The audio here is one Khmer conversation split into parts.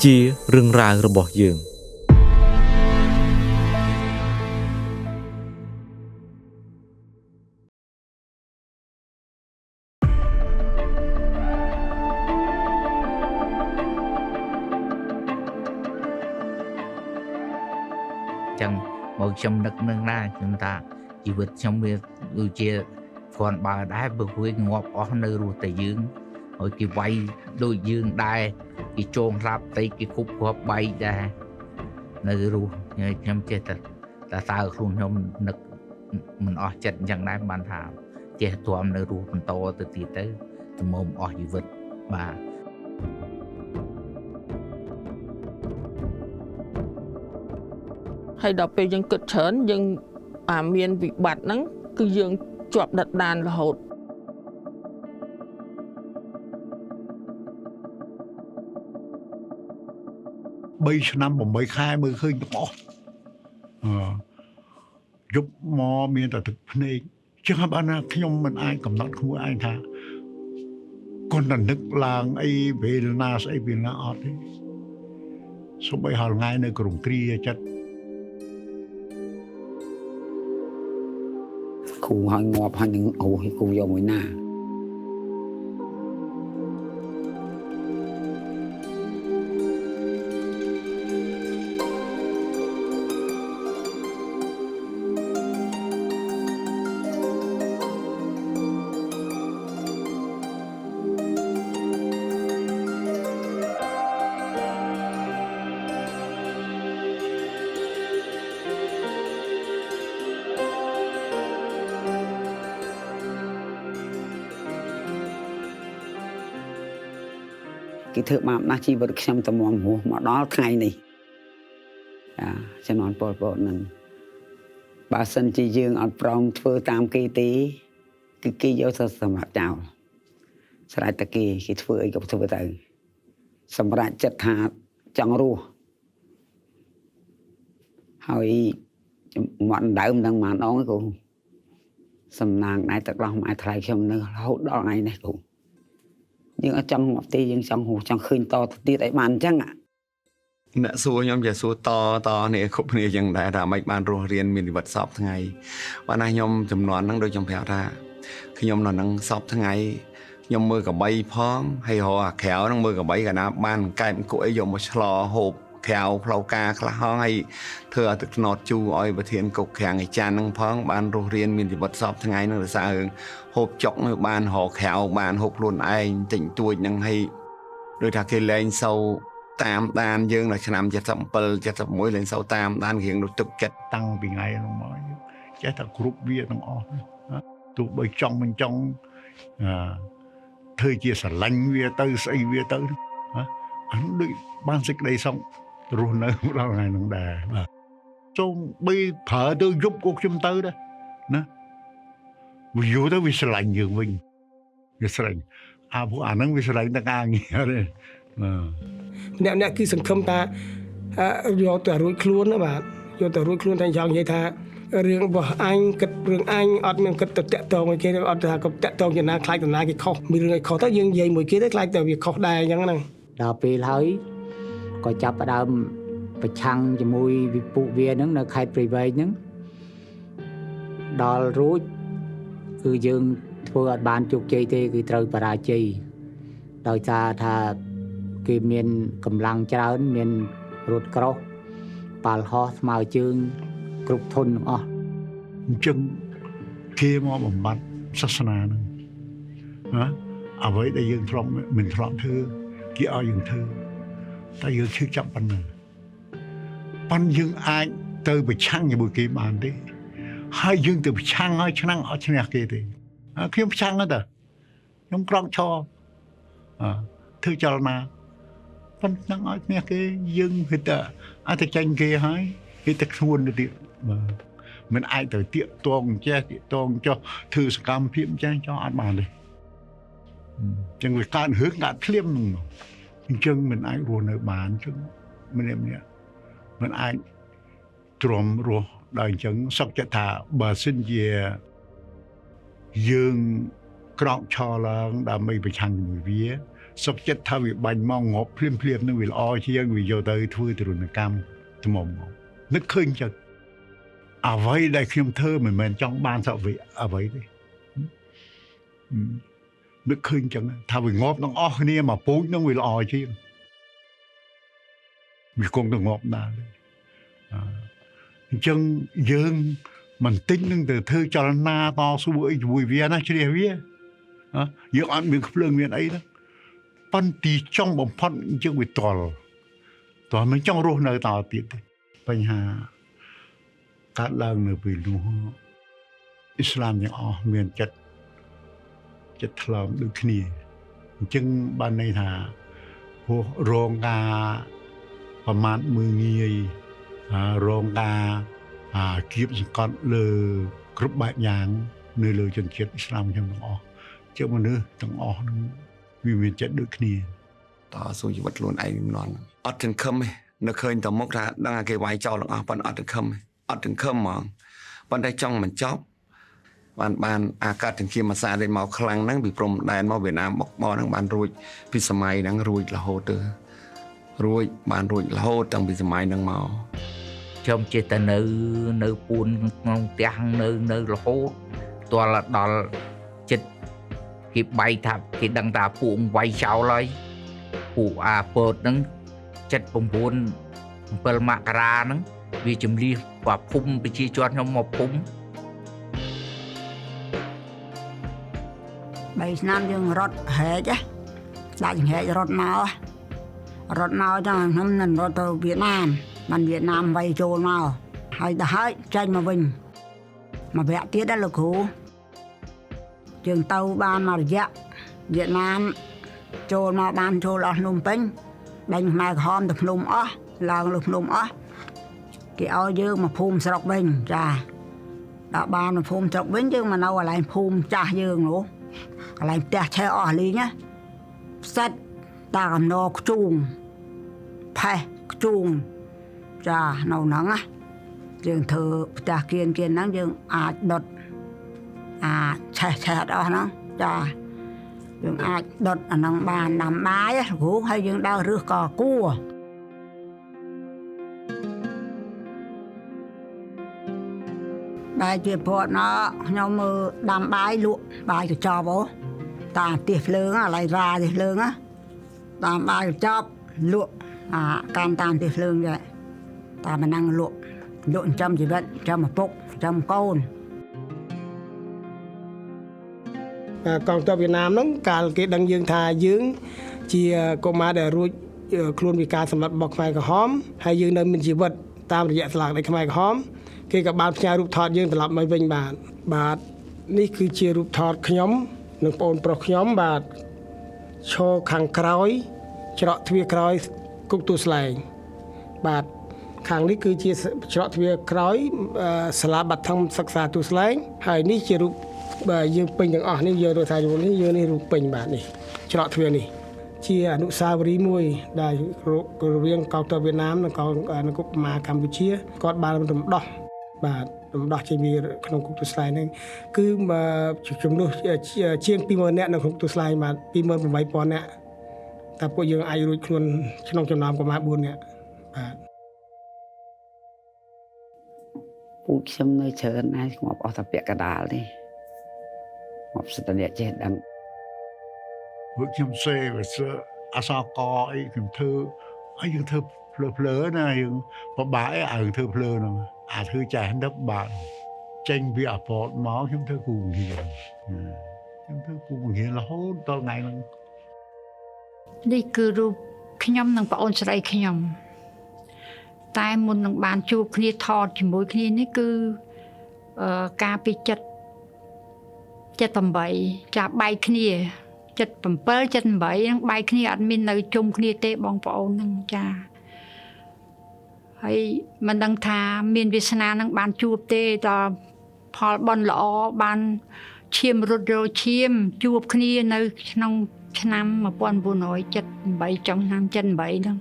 ជារឿងរ៉ាវរបស់យើងចឹងមកខ្ញុំនឹកនឹងដែរខ្ញុំថាជីវិតខ្ញុំវាដូចជាគ្រាន់បើដែរបើវាងាប់អស់នៅរស់តែយើងហើយគេវាយដូចយើងដែរគេចងស្លាប់តែគេគប់គ្រាប់បែកដែរនៅរស់ខ្ញុំចេះតែតើខ្លួនខ្ញុំនឹកមិនអស់ចិត្តអញ្ចឹងដែរបានថាចេះទ្រាំនៅរស់បន្តទៅទៀតទៅទំមអស់ជីវិតបាទហើយដល់ពេលយើងគិតច្រើនយើងមានវិបត្តិហ្នឹងគឺយើងជាប់ដិតដានរហូត3ឆ្នាំ8ខែមើលឃើញទាំងអស់យប់មកមានតែទឹកភ្នែកចឹងហើយបានណាខ្ញុំមិនអាចកំណត់ខ្លួនឯងថាកូនតែនឹកឡើងអីពេលណាស្អីពេលណាអត់ទេសូម្បីហល់ថ្ងៃនៅក្រុងគ្រាចិត្តគ្រូឲ្យងាប់ហើយនឹងអូឲ្យគ្រូយកមួយណាគេធ្វើបាបណាស់ជីវិតខ្ញុំតមមហួសមកដល់ថ្ងៃនេះចំនួនពលពតនឹងបើសិនជាយើងអត់ប្រងធ្វើតាមគេទេគឺគេយកទៅសម្រាប់ចោលស្រេចតែគេធ្វើអីក៏ធ្វើទៅសម្រាប់ចិត្តថាចង់រស់ហើយមាត់ដើមនឹងម៉ានអងគូសំណាងណៃទឹកដោះម៉ែថ្លៃខ្ញុំនៅរហូតដល់ថ្ងៃនេះគូយើងអត់ចង់ងាប់ទេយើងចង់ហូរចង់ឃើញតទៅទៀតឲ្យបានអញ្ចឹងអ្នកសួរខ្ញុំជាសួរតនេះគ្រប់គ្នាយ៉ាងដែរថាមិនបានរស់រៀនមានជីវិតសពថ្ងៃបាទណាខ្ញុំចំនួនហ្នឹងដូចខ្ញុំប្រាប់ថាខ្ញុំនៅនឹងសពថ្ងៃខ្ញុំមើលកបីផងហើយរកអាក្រៅហ្នឹងមើលកបីកាលណាបានកែបអង្គុយយកមកឆ្លហូបក្រៅផ្លូវការខ្លះហងហើយធ្វើឲ្យទឹកថ្នោតជូរឲ្យប្រធានគុកក្រាំងឯចានហ្នឹងផងបានរស់រៀនមានជីវិតសពថ្ងៃហ្នឹងរសាររឿងហូបចុកនៅបានរកក្រៅបានហូបខ្លួនឯងតិចតួចហ្នឹងហើយដូចថាគេលែងសូវតាមដានយើងនៅឆ្នាំ77 71លែងសូវតាមដានរៀងដូចទឹកចិត្តតាំងពីថ្ងៃហ្នឹងមកចេះតែគ្រប់វាទាំងអស់ទោះបីចង់មិនចង់ធ្វើជាស្រឡាញ់វាទៅស្អីវាទៅអានោះដូចបានសេចក្តីសុខរស់នៅដល់ថ្ងៃហ្នឹងដែរបាទសូមបីប្រើទៅយប់ក៏ខ្ញុំទៅដែរណាវាយូរទៅវាស្រឡាញ់យើងវិញវាស្រឡាញ់ពួកអាហ្នឹងវាស្រឡាញ់តែការងារទេអ្នកគឺសង្ឃឹមថាយកទៅរួចខ្លួនណាបាទយកទៅរួចខ្លួនតែចង់និយាយថារឿងរបស់អញគិតរឿងអញអត់មានគិតទៅតាក់ទងឲ្យគេអត់ថាក៏តាក់ទងចំណាខ្លាចចំណាគេខុសមានរឿងឲ្យខុសទៅយើងនិយាយមួយគេទៅខ្លាចតែវាខុសដែរអញ្ចឹងហ្នឹងដល់ពេលហើយក៏ចាប់ផ្ដើមប្រឆាំងជាមួយវិពុវាហ្នឹងនៅខេត្តព្រៃវែងហ្នឹងដល់រួចគឺយើងធ្វើអត់បានជោគជ័យទេគឺត្រូវបរាជ័យដោយសារថាគេមានកម្លាំងច្រើនមានរថក្រោះប៉ាល់ហោះស្មើជើងគ្រប់ធនទាំងអស់អញ្ចឹងគេមកបំបត្តិសាសនាហ្នឹងណាអ្វីដែលយើងធ្លាប់មិនធ្លាប់ធ្វើគេឲ្យយើងធ្វើតែយើងឈឺចាប់ប៉ុណ្ណាប៉ុន្តែយើងអាចទៅប្រឆាំងជាមួយគេបានទេហើយយើងទៅប្រឆាំងឲ្យឆ្នាំអត់ឈ្នះគេទេខ្ញុំប្រឆាំងទៅខ្ញុំក្រោកឈរធ្វើចលនាប៉ុន្តែឲ្យឈ្នះគេយើងគិតថាអាចទៅចាញ់គេហើយគេទៅខ្លួនទៅទៀតមិនអាចទៅទៀកតងចេះទៀកតងចុះធ្វើសកម្មភាពចេះចោះអត់បានទេចឹងវាកើតរឿងកើតភ្លាមហ្នឹងអញ្ចឹងមិនអាចរស់នៅបានអញ្ចឹងម្នាក់មិនអាចទ្រាំរស់ដល់អញ្ចឹងសុខចិត្តថាបើសិនជាយើងក្រោកឈរឡើងដើម្បីប្រឆាំងជាមួយវា សុខចិត្តថាវាបាញ់មកងាប់ភ្លាមនឹងវាល្អជាងវាយកទៅធ្វើទរណកម្មថ្មមកនឹកឃើញចឹងអ្វីដែលខ្ញុំធ្វើមិនមែនចង់បានសវិអ្វីទេនឹកឃើញចឹងថាវាងាប់ទាំងអស់គ្នាមកពូជនឹងវាល្អជាងវាគង់ទៅងាប់ដែរអញ្ចឹងយើងមិនទិញនឹងទៅធ្វើចលនាតស៊ូអីជាមួយវាណាជ្រះវាយើងអត់មានភ្លើងមានអីណាប៉ុន្តែចង់បំផុតអញ្ចឹងវាតល់មិនចង់រស់នៅតទៀតទេបញ្ហាកើតឡើងនៅពេលនោះអ៊ីស្លាមទាំងអស់មានចិត្តថ្លើមដូចគ្នាអញ្ចឹងបានន័យថាពួករងការប្រមាថមើលងាយរងការគៀបសង្កត់លើគ្រប់បែបយ៉ាងនៅលើជនជាតិអ៊ីស្លាមទាំងអស់ជាមនុស្សទាំងអស់នឹងវាមានចិត្តដូចគ្នាតស៊ូជីវិតខ្លួនឯងមិនអត់ទាំងខឹមទេនៅឃើញតមុខថាដឹងថាគេវាយចោលទាំងអស់ប៉ុន្តែអត់ទាំងខឹមហ្មងប៉ុន្តែចង់បញ្ចប់បានអាកាសទាំងជាភាសាដែលមកខ្លាំងហ្នឹងពីព្រំដែនមកវៀតណាមមកហ្នឹងបានរួចពីសម័យហ្នឹងរួចរហូតទៅបានរួចរហូតតាំងពីសម័យហ្នឹងមកខ្ញុំចេះតែនៅពួនក្នុងផ្ទះនៅរហូតទាល់ដល់ចិត្តគេបែកថាគេដឹងថាពួកវាយចោលហើយពួកអាពតហ្នឹង79 7មករាហ្នឹងវាជំលះបាភូមិប្រជាជនខ្ញុំមកភូមិ 3 ឆ្នាំយើងរត់ហែកដាក់ចង្ហែករត់មកចឹងខ្ញុំនឹងរត់ទៅវៀតណាមបានវៀតណាមវាយចូលមកហើយទៅហើយចេញមកវិញមកវគ្គទៀតដែរលោកគ្រូយើងទៅបានមួយរយៈវៀតណាមចូលមកបានចូលអស់ភ្នំពេញដេញខ្មែរក្រហមទៅភ្នំអស់ឡើងលើភ្នំអស់គេឲ្យយើងមកភូមិស្រុកវិញចាដល់បានមកភូមិស្រុកវិញយើងមកនៅកន្លែងភូមិចាស់យើងនោះកន្លែងផ្ទះឆេះអស់លីងណាផ្សិតតាកំណខ្ជូងផេះខ្ជូងចានៅហ្នឹងណាយើងធ្វើផ្ទះគៀនហ្នឹងយើងអាចដុតឆេះអស់ហ្នឹងចាយើងអាចដុតអាហ្នឹងបានដាំបាយគ្រូហើយយើងដើររើសកគួរបាយជាព្រោះណោខ្ញុំមើលដាំបាយលក់បាយកញ្ចប់តាមផ្ទះភ្លើងអាឡៃរ៉ាផ្ទះភ្លើងណាតាមបាយកញ្ចប់លក់កាន់តាមផ្ទះភ្លើងដែរតាមមកนั่งលក់ចិញ្ចឹមជីវិតចិញ្ចឹមឪពុកចិញ្ចឹមកូនកងទ័ពវៀតណាមហ្នឹងកាលគេដឹងយើងថាយើងជាកុមារដែលរួចខ្លួនពីការសម្លាប់របស់ខ្មែរក្រហមហើយយើងនៅមានជីវិតតាមរយៈស្លាកនៃខ្មែរក្រហមគេក៏បានផ្ញើរូបថតយើងត្រឡប់មកវិញបាទនេះគឺជារូបថតខ្ញុំនិងបងប្រុសខ្ញុំបាទឈរខាងក្រោយច្រកទ្វារក្រោយគុកទួលស្លែងបាទខាងនេះគឺជាច្រកទ្វារក្រោយសាលាបឋមសិក្សាទួលស្លែងហើយនេះជារូបបាទយើងពេញទាំងអស់នេះយើងរកថាយើងនេះរូបពេញបាទនេះច្រកទ្វារនេះជាអនុស្សាវរីយ៍មួយដែលរវាងកងទ័ពវៀតណាមនិងកងនគរបាលកម្ពុជាគាត់បានរំដោះបាទរំដោះចេញពីក្នុងគុកទួលស្លែងហ្នឹងគឺចំនួនជាង 20,000 នាក់នៅក្នុងទួលស្លែងបាទ 28,000 នាក់តែពួកយើងអាចរួចខ្លួនក្នុងចំណោមកុមារ 4 នាក់បាទពួកខ្ញុំនៅច្រើនណាស់ងាប់អស់តែពាក់កណ្ដាលនេះងាប់សិតតែអ្នកចេះដឹងពួកខ្ញុំសេវាសអសកអីខ្ញុំធ្វើឲ្យយើងធ្វើភ្លើណាយើងពិបាកឲ្យយើងធ្វើភ្លើហ្នឹងធ្វើចាស់ដឹកបាទចេញពីអាប៉តមកខ្ញុំធ្វើគូបង្រៀនរហូតដល់ថ្ងៃហ្នឹងនេះគឺរូបខ្ញុំនិងប្អូនស្រីខ្ញុំតែមុននឹងបានជួបគ្នាថតជាមួយគ្នានេះគឺការពី78ចាបែកគ្នា77 78ហ្នឹងបែកគ្នាអត់មាននៅជុំគ្នាទេបងប្អូនហ្នឹងចាហើយមិនដឹងថាមានវាសនានឹងបានជួបទេដល់ផលបុណ្យល្អបានឈាមរត់រឈាមជួបគ្នានៅក្នុងឆ្នាំ1978ចុងឆ្នាំ78ហ្នឹង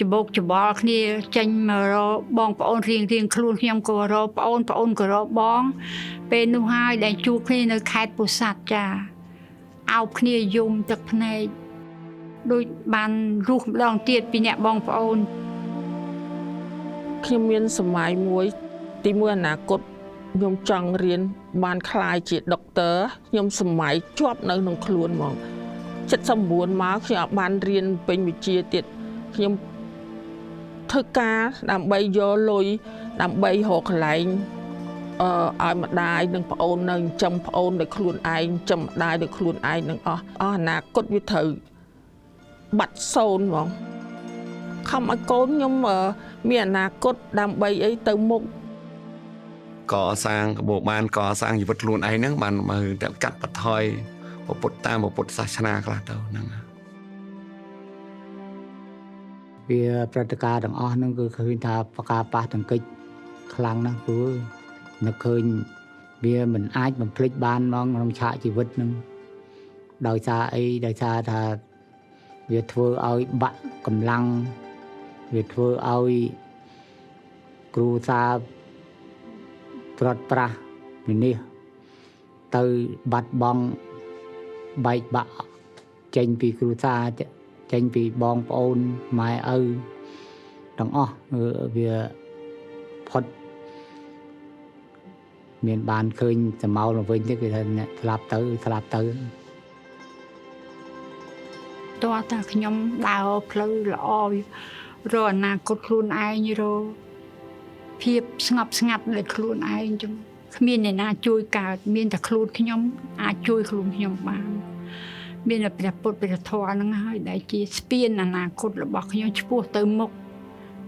ច្បោកច្បល់គ្នាចេញមករកបងប្អូនរៀងខ្លួនខ្ញុំក៏រកប្អូនក៏រកបងពេលនោះហើយដែលជួបគ្នានៅខេត្តពោធិ៍សាត់ចាអោបគ្នាយំទឹកភ្នែក ដូចបានរស់ម្ដងទៀតពីអ្នកបងប្អូន ខ្ញុំមានសម័យមួយទីមួយអនាគតខ្ញុំចង់រៀនបានខ្លាយជាដុកទ័រខ្ញុំសម័យជាប់នៅក្នុងខ្លួនហ្មង79មកខ្ញុំអត់បានរៀនពេញវិជ្ជាទៀតខ្ញុំធ្វើការដើម្បីយកលុយដើម្បីរកកន្លែងឲ្យម្ដាយនិងប្អូននៅចិញ្ចឹមប្អូនដោយខ្លួនឯងចិញ្ចឹមម្ដាយដោយខ្លួនឯងនឹងអស់អនាគតវាត្រូវបាត់សូន្យហ្មងខំឲ្យកូនខ្ញុំមានអនាគតដើម្បីអីទៅមុខ កសាងក្បូរបានកសាងជីវិតខ្លួនឯងហ្នឹងបានមើលតែកាត់បន្ថយពុទ្ធតាមពុទ្ធសាសនាខ្លះទៅហ្នឹង វាព្រឹត្តិការណ៍ទាំងអស់ហ្នឹងគឺឃើញថាប្រការប៉ះទង្គិចខ្លាំងណាស់ព្រោះនឹកឃើញវាមិនអាចបំភ្លេចបានហ្មងក្នុងឆាកជីវិតហ្នឹងដោយសារអីដោយសារថាវាធ្វើឲ្យបាក់កម្លាំងវាធ្វើឲ្យគ្រូសាប្រត់ប្រាស់វិនិច្ឆ័យទៅបាត់បង់បែកបាក់ចេញពីគ្រូសាចេញពីបងប្អូនម៉ែឪទាំងអស់វាផុតមានបានឃើញសមោលមកវិញទៀតគឺថាអ្នកស្លាប់ទៅតើតាខ្ញុំដើរផ្លូវល្អរកអនាគតខ្លួនឯងរកភាពស្ងប់ស្ងាត់លើខ្លួនឯងចឹងគ្មានអ្នកណាជួយកើតមានតែខ្លួនខ្ញុំអាចជួយខ្លួនខ្ញុំបានមានតែព្រះពុទ្ធព្រះធម៌ហ្នឹងហើយដែលជាស្ពានអនាគតរបស់ខ្ញុំឆ្ពោះទៅមុខ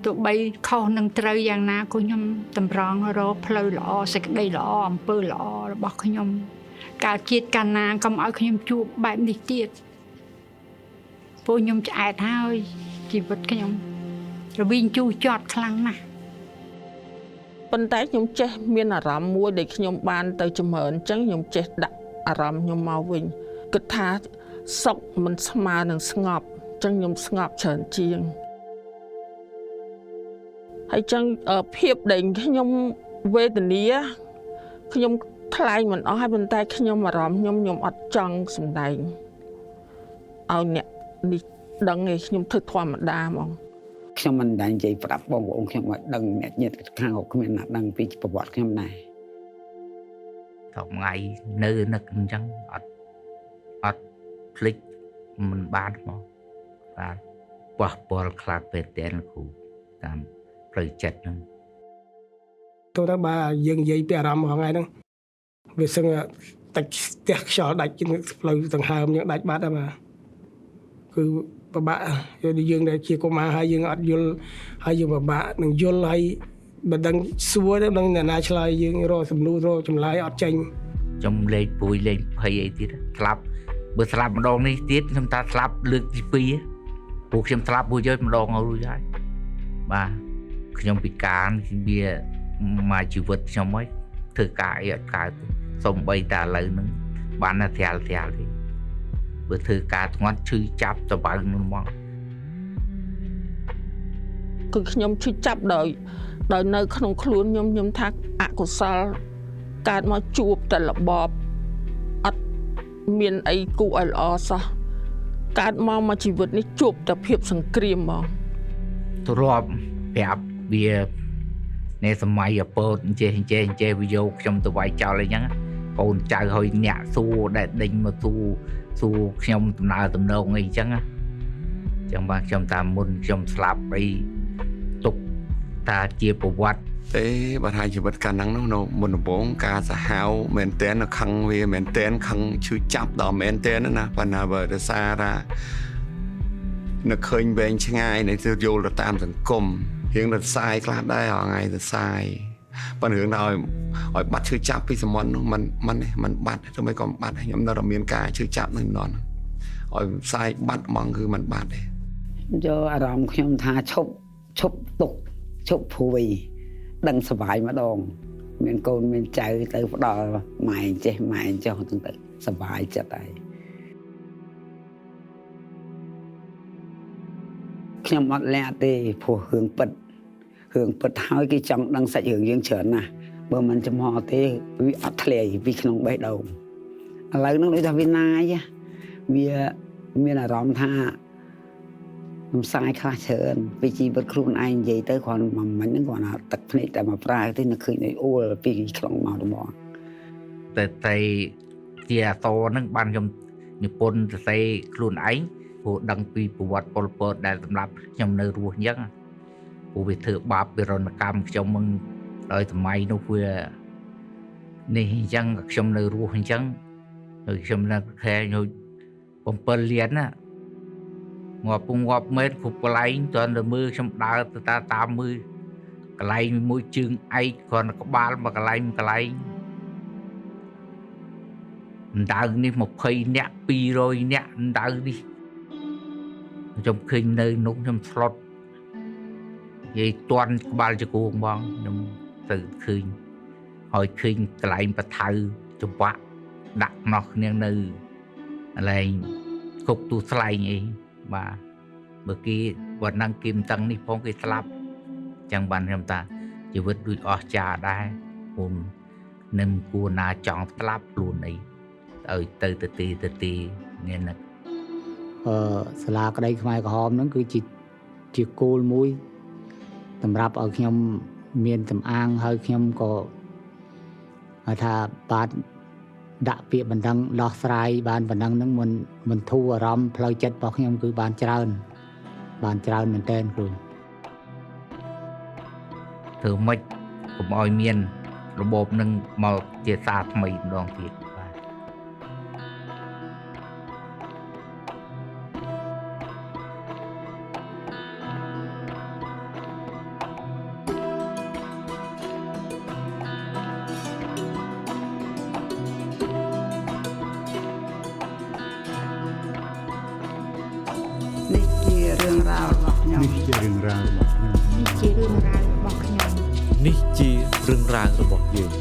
ទោះបីខុសនឹងត្រូវយ៉ាងណាក៏ខ្ញុំតម្រង់រកផ្លូវល្អសេចក្តីល្អអំពើល្អរបស់ខ្ញុំកើតជាតិកាលណាកុំឲ្យខ្ញុំជួបបែបនេះទៀតព្រោះខ្ញុំឆ្អែតហើយជីវិតខ្ញុំរវិញជូរចត់ខ្លាំងណាស់ ប៉ុន្តែខ្ញុំចេះមានអារម្មណ៍មួយដែលខ្ញុំបានទៅចម្រើនអញ្ចឹងខ្ញុំចេះដាក់អារម្មណ៍ខ្ញុំមកវិញគិតថាសុខមិនស្មើនឹងស្ងប់អញ្ចឹងខ្ញុំស្ងប់ច្រើនជាងហើយអញ្ចឹងភាពដែលខ្ញុំវេទនាខ្ញុំថ្លែងមិនអស់ហើយប៉ុន្តែខ្ញុំអារម្មណ៍ខ្ញុំអត់ចង់សម្ដែងឲ្យអ្នកនេះដឹងឯងខ្ញុំធ្វើធម្មតាហ្មង ខ្ញុំមិនដែរនិយាយប្រាប់បងប្អូនខ្ញុំឲ្យដឹងអ្នកញាតិខាងគ្មានណាដឹងពីប្រវត្តិខ្ញុំដែរ ថ្ងៃនៅនឹកអញ្ចឹងអត់ភ្លេចមិនបានមកបាទប៉ះពាល់ខ្លាំងពេកតែគ្រូតាមផ្លូវចិត្តហ្នឹង ទៅដល់បើយើងនិយាយពីអារម្មណ៍របស់ថ្ងៃហ្នឹងវាសឹងតែស្ទះខ្យល់ដាច់ផ្លូវដង្ហើមយើងដាច់បាត់ហើយបាទគឺពិបាកយើងដែលជាកុមារហើយយើងអត់យល់ហើយយើងពិបាកនឹងយល់ហើយមិនដឹងសួរទៅនឹងអ្នកណាឆ្លើយយើងរកសំណួររកចម្លើយអត់ចេញ ខ្ញុំលេខពួយលេខ20អីទៀតស្លាប់បើស្លាប់ម្ដងនេះទៀតខ្ញុំថាស្លាប់លើកទី2ព្រោះខ្ញុំស្លាប់មួយយកម្ដងរួចហើយបាទខ្ញុំពិការវាមកជីវិតខ្ញុំហើយធ្វើការអីអត់កើតសូម្បីតែឥឡូវហ្នឹងបានតែត្រាល់ទេបើធ្វើការធ្ងន់ឈឺចាប់តបើនឹងមក គឺខ្ញុំឈឺចាប់ដោយនៅក្នុងខ្លួនខ្ញុំថាអកុសលកើតមកជួបតែរបបអត់មានអីគួរឲ្យល្អសោះកើតមកជីវិតនេះជួបតែភាពសង្គ្រាមហ្មង ទ្របប្រាប់វានៅសម័យអពតអញ្ចេះវាយកខ្ញុំទៅវាយចោលអីចឹងកូនចៅហើយអ្នកសួរដែលដេញមកសួរខ្ញុំដំណើរទំនងអីចឹងចឹងបាទខ្ញុំតាមមុនខ្ញុំស្លាប់អីទុកតាជាប្រវត្តិ ទេបើថាជីវិតកាលហ្នឹងនៅមុនដំបូងការសាហាវមែនតែនខឹងវាមែនតែនខឹងឈឺចាប់ដល់មែនតែនណាប៉ុន្តែបើដោយសារថានៅឃើញវែងឆ្ងាយនៅទៅយល់ទៅតាមសង្គមរៀងទៅផ្សាយខ្លះដែរហងៃទៅផ្សាយប៉ុន្តែរឿងដល់ឲ្យបាត់ឈឺចាប់ពីសមន់នោះมันបាត់ទៅមិនក៏បាត់ខ្ញុំនៅតែមានការឈឺចាប់នឹងនន់ឲ្យផ្សាយបាត់ហ្មងគឺมันបាត់ទេយកអារម្មណ៍ខ្ញុំថាឈប់ទុកឈប់ព្រួយ ដឹងសុបាយម្ដងមានកូនមានចៅទៅផ្ដល់ម៉ែចេះម៉ែចុះទៅសុបាយចិត្តហើយខ្ញុំអត់លាក់ទេព្រោះរឿងពិតហើយគេចង់ដឹងសាច់រឿងយើងច្រើនណាស់បើមិនចំហទេវាអត់ធ្លាយពីក្នុងបេះដូងឥឡូវហ្នឹងដូចថាវាណាយវាមានអារម្មណ៍ថា ខ្ញុំសាយខ្លះច្រើនពីជីវិតខ្លួនឯងនិយាយទៅគ្រាន់មិនហ្នឹងគ្រាន់តែទឹកភ្នែកតែមកប្រើទេនឹកឃើញឲ្យអូលពីខ្លងមកហ្មង តែជាអសរហ្នឹងបានខ្ញុំនិពន្ធសរសេរខ្លួនឯងព្រោះដឹងពីប្រវត្តិប៉ុលពតដែលសម្រាប់ខ្ញុំនៅរស់អញ្ចឹងព្រោះវាធ្វើបាបវិរណកម្មខ្ញុំមិនដោយសម័យនោះវានេះអញ្ចឹងខ្ញុំនៅរស់អញ្ចឹងហើយខ្ញុំនៅខែញូ7លានណាងាប់មែនគ្រប់កន្លែងតើទៅមើលខ្ញុំដើរទៅតាមមើលកន្លែងមួយជើងឯកគ្រាន់តែក្បាលមកកន្លែងដើរនេះ20នាក់200នាក់ដើរនេះខ្ញុំឃើញនៅនោះខ្ញុំស្លុតនិយាយតន់ក្បាលជង្គង់បងខ្ញុំទៅឃើញហើយឃើញកន្លែងបថៅច្បាក់ដាក់នោះគ្នានៅកន្លែងគុកទូស្លែងអីបាទបើគេបើនឹងគឹមតឹងនេះផងគេស្លាប់ចឹងបានខ្ញុំថាជីវិតដូចអស់ចាដែរខ្ញុំនឹងគួរណាចង់ស្លាប់ខ្លួនអីឲ្យទៅទីនេះណា សាលាក្តីខ្មែរក្រហមហ្នឹងគឺជាគោលមួយសម្រាប់ឲ្យខ្ញុំមានសំអាងហើយខ្ញុំក៏ថាបាទដាក់ពាក្យបណ្ដឹងដោះស្រាយបានបណ្ដឹងហ្នឹងមិនធូរអារម្មណ៍ផ្លូវចិត្តរបស់ខ្ញុំគឺបានច្រើនមែនទែនគ្រូ ធ្វើម៉េចកុំឲ្យមានរបបនឹងមកជាសារថ្មីម្ដងទៀតបាទ នេះជារឿងរ៉ាវរបស់ខ្ញុំ នេះជារឿងរ៉ាវរបស់ខ្ញុំ នេះជារឿងរ៉ាវរបស់ខ្ញុំ នេះជារឿងរ៉ាវរបស់យើង